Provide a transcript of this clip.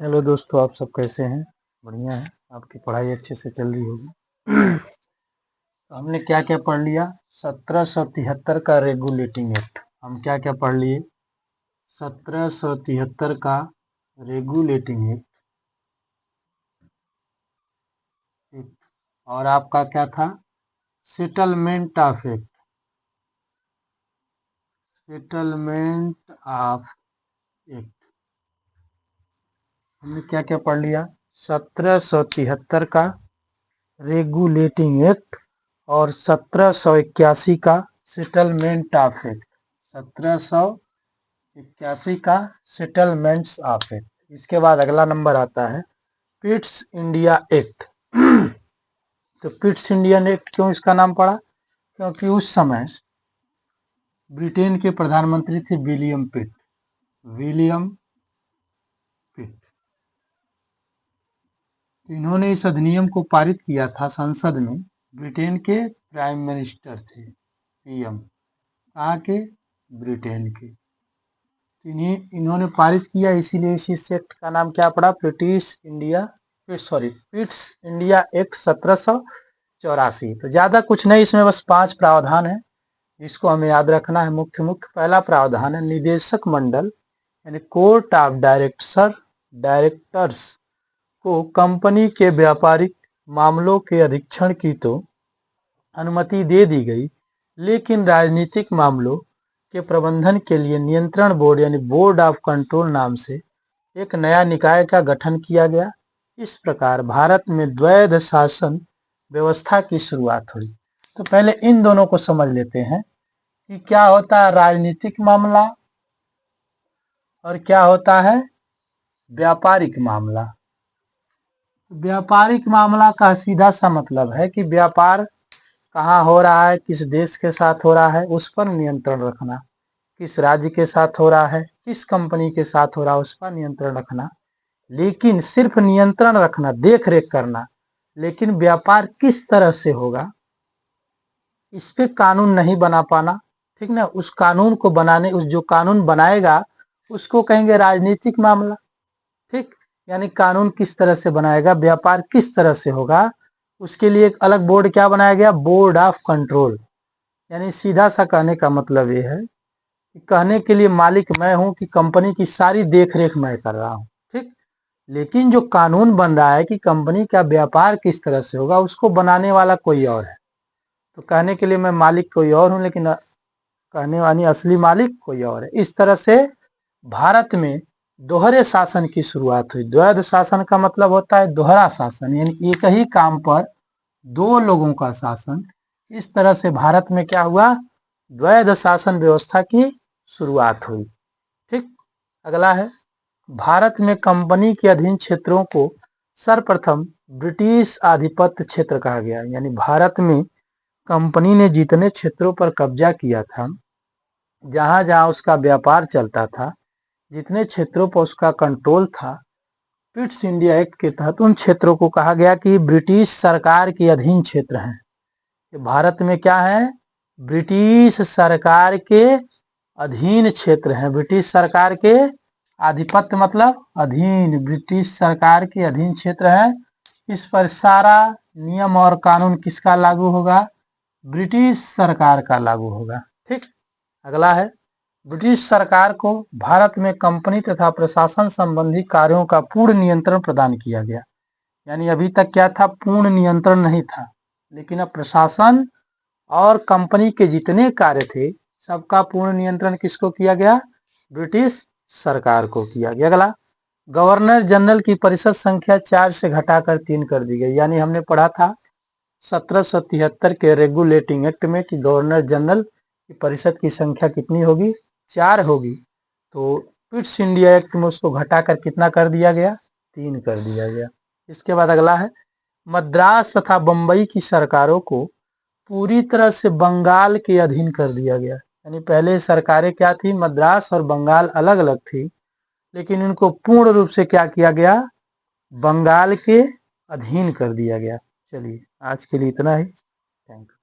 Hello दोस्तों, आप सब कैसे हैं? बढ़िया है। आपकी पढ़ाई अच्छे से चल रही होगी। तो हमने क्या क्या पढ़ लिया? 1773 का रेगुलेटिंग एक्ट। हम क्या क्या पढ़ लिए? 1773 का रेगुलेटिंग एक्ट। और आपका क्या था? Settlement of act. Settlement of act. हमने क्या क्या पढ़ लिया? 1773 का रेगुलेटिंग एक्ट और 1781 का सेटलमेंट ऑफ एक्ट। 1781 का सेटलमेंट्स ऑफ एक्ट। इसके बाद अगला नंबर आता है पिट्स इंडिया एक्ट। तो पिट्स इंडियन एक्ट क्यों इसका नाम पड़ा? क्योंकि उस समय ब्रिटेन के प्रधानमंत्री थे विलियम पिट। विलियम पिट। तो इन्होंने इस अधिनियम को पारित किया था संसद में। ब्रिटेन के प्राइम मिनिस्टर थे, पीएम। कहाँ के? ब्रिटेन के। तो इन्होंने पारित किया, इसीलिए इस एक्ट का नाम क्या पड़ा? Pitt's India act 1784। तो ज्यादा कुछ नहीं, इसमें बस 5 प्रावधान है जिसको हमें याद रखना है। मुख्य मुख्य पहला प्रावधान है निदेशक मंडल यानी कोर्ट ऑफ डायरेक्टर्स को कंपनी के व्यापारिक मामलों के अधीक्षण की तो अनुमति दे दी गई, लेकिन राजनीतिक मामलों के प्रबंधन के लिए नियंत्रण बोर्ड यानी बोर्ड ऑफ कंट्रोल नाम से एक नया निकाय का गठन किया गया। इस प्रकार भारत में द्वैध शासन व्यवस्था की शुरुआत हुई। तो पहले इन दोनों को समझ लेते हैं कि क्या होता है राजनीतिक मामला और क्या होता है व्यापारिक मामला। व्यापारिक मामला का सीधा सा मतलब है कि व्यापार कहाँ हो रहा है, किस देश के साथ हो रहा है, उस पर नियंत्रण रखना। किस राज्य के साथ हो रहा है, किस कंपनी के साथ हो रहा है, उस पर नियंत्रण रखना। लेकिन सिर्फ नियंत्रण रखना, देख रेख करना, लेकिन व्यापार किस तरह से होगा इस पे कानून नहीं बना पाना। ठीक ना? उस कानून को बनाने, उस जो कानून बनाएगा उसको कहेंगे राजनीतिक मामला। ठीक? यानी कानून किस तरह से बनाएगा, व्यापार किस तरह से होगा, उसके लिए एक अलग बोर्ड क्या बनाया गया? Board of control. यानी सीधा सा कहने का मतलब ये है, कहने के लिए मालिक मैं हूं कि कंपनी की सारी देख रेख मैं कर रहा हूं। ठीक? लेकिन जो कानून बन रहा है कि कंपनी का व्यापार किस तरह से होगा, उसको बनाने वाला कोई और है। तो कहने के लिए मैं मालिक कोई और हूं, लेकिन कहने वाली असली मालिक कोई और है। इस तरह से भारत में दोहरे शासन की शुरुआत हुई। द्वैध शासन का मतलब होता है दोहरा शासन, यानी एक ही काम पर दो लोगों का शासन। इस तरह से भारत में क्या हुआ? द्वैध शासन व्यवस्था की शुरुआत हुई। ठीक? अगला है भारत में कंपनी के अधीन क्षेत्रों को सर्वप्रथम ब्रिटिश आधिपत्य क्षेत्र कहा गया। यानी भारत में कंपनी ने जितने क्षेत्रों पर कब्जा किया था, जहां जहां उसका व्यापार चलता था, जितने क्षेत्रों पर उसका कंट्रोल था, पिट्स इंडिया एक्ट के तहत उन क्षेत्रों को कहा गया कि ब्रिटिश सरकार के अधीन क्षेत्र हैं। भारत में क्या है? ब्रिटिश सरकार के अधीन क्षेत्र हैं। ब्रिटिश सरकार के आधिपत्य मतलब अधीन, ब्रिटिश सरकार के अधीन क्षेत्र है। इस पर सारा नियम और कानून किसका लागू होगा? ब्रिटिश सरकार का लागू होगा। ठीक? अगला है ब्रिटिश सरकार को भारत में कंपनी तथा प्रशासन संबंधी कार्यों का पूर्ण नियंत्रण प्रदान किया गया। यानी अभी तक क्या था? पूर्ण नियंत्रण नहीं था, लेकिन अब प्रशासन और कंपनी के जितने कार्य थे सबका पूर्ण नियंत्रण किसको किया गया? ब्रिटिश सरकार को किया गया। अगला गवर्नर जनरल की परिषद संख्या 4 से घटाकर 3 कर दी गई। यानी हमने पढ़ा था 1773 के रेगुलेटिंग एक्ट में कि गवर्नर जनरल की परिषद की संख्या कितनी होगी? 4 होगी। तो पिट्स इंडिया एक्ट में उसको घटाकर कितना कर दिया गया? 3 कर दिया गया। इसके बाद अगला है मद्रास तथा बंबई की सरकारों को पूरी तरह से बंगाल के अधीन कर दिया गया। यानी पहले सरकारें क्या थी? मद्रास और बंगाल अलग अलग थी, लेकिन इनको पूर्ण रूप से क्या किया गया? बंगाल के अधीन कर दिया गया। चलिए आज के लिए इतना ही। Thank you.